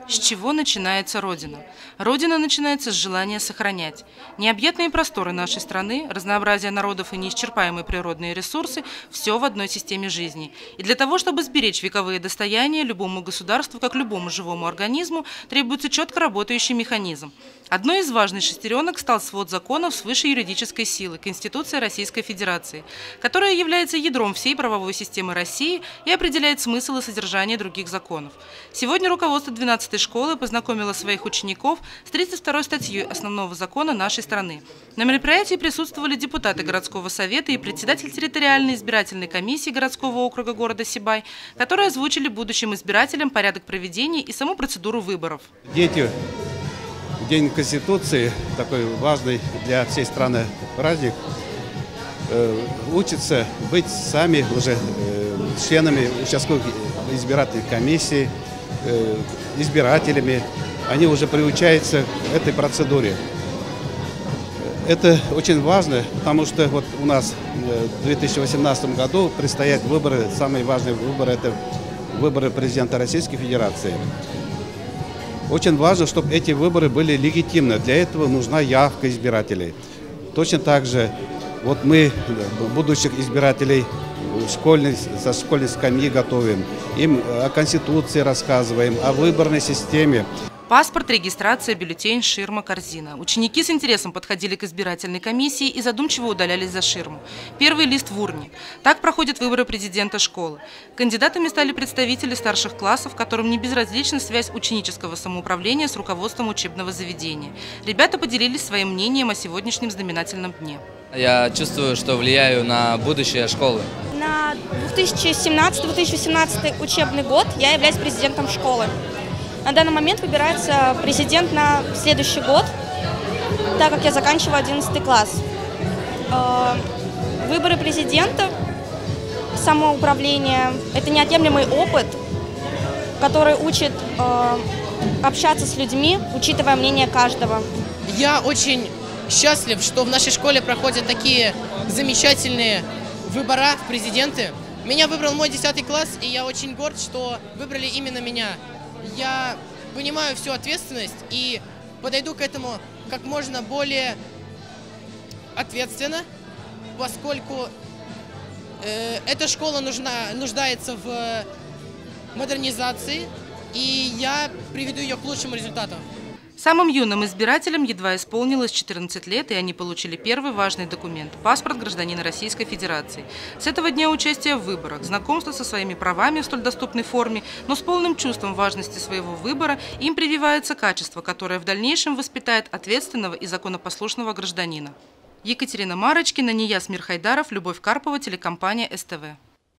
С чего начинается Родина? Родина начинается с желания сохранять. Необъятные просторы нашей страны, разнообразие народов и неисчерпаемые природные ресурсы – все в одной системе жизни. И для того, чтобы сберечь вековые достояния, любому государству, как любому живому организму, требуется четко работающий механизм. Одной из важных шестеренок стал свод законов свыше юридической силы – Конституция Российской Федерации, которая является ядром всей правовой системы России и определяет смысл и содержание других законов. Сегодня руководство 12-й школы познакомило своих учеников с 32-й статьей Основного закона нашей страны. На мероприятии присутствовали депутаты городского совета и председатель территориальной избирательной комиссии городского округа города Сибай, которые озвучили будущим избирателям порядок проведения и саму процедуру выборов. Дети, День Конституции, такой важный для всей страны праздник, учатся быть сами уже членами участковых избирательных комиссий, избирателями. Они уже приучаются к этой процедуре. Это очень важно, потому что вот у нас в 2018 году предстоят выборы, самые важные выборы – это выборы президента Российской Федерации. Очень важно, чтобы эти выборы были легитимны. Для этого нужна явка избирателей. Точно так же вот мы будущих избирателей со школьной скамьи готовим, им о Конституции рассказываем, о выборной системе. Паспорт, регистрация, бюллетень, ширма, корзина. Ученики с интересом подходили к избирательной комиссии и задумчиво удалялись за ширму. Первый лист в урне. Так проходят выборы президента школы. Кандидатами стали представители старших классов, которым не безразлична связь ученического самоуправления с руководством учебного заведения. Ребята поделились своим мнением о сегодняшнем знаменательном дне. Я чувствую, что влияю на будущее школы. На 2017-2018 учебный год я являюсь президентом школы. На данный момент выбирается президент на следующий год, так как я заканчиваю 11 класс. Выборы президента, самоуправление – это неотъемлемый опыт, который учит общаться с людьми, учитывая мнение каждого. Я очень счастлив, что в нашей школе проходят такие замечательные выборы в президенты. Меня выбрал мой 10 класс, и я очень горд, что выбрали именно меня. Я понимаю всю ответственность и подойду к этому как можно более ответственно, поскольку эта школа нуждается в модернизации, и я приведу ее к лучшим результатам. Самым юным избирателям едва исполнилось 14 лет, и они получили первый важный документ – паспорт гражданина Российской Федерации. С этого дня участия в выборах, знакомство со своими правами в столь доступной форме, но с полным чувством важности своего выбора им прививается качество, которое в дальнейшем воспитает ответственного и законопослушного гражданина. Екатерина Марочкина, Нияз Мирхайдаров, Любовь Карпова, телекомпания СТВ.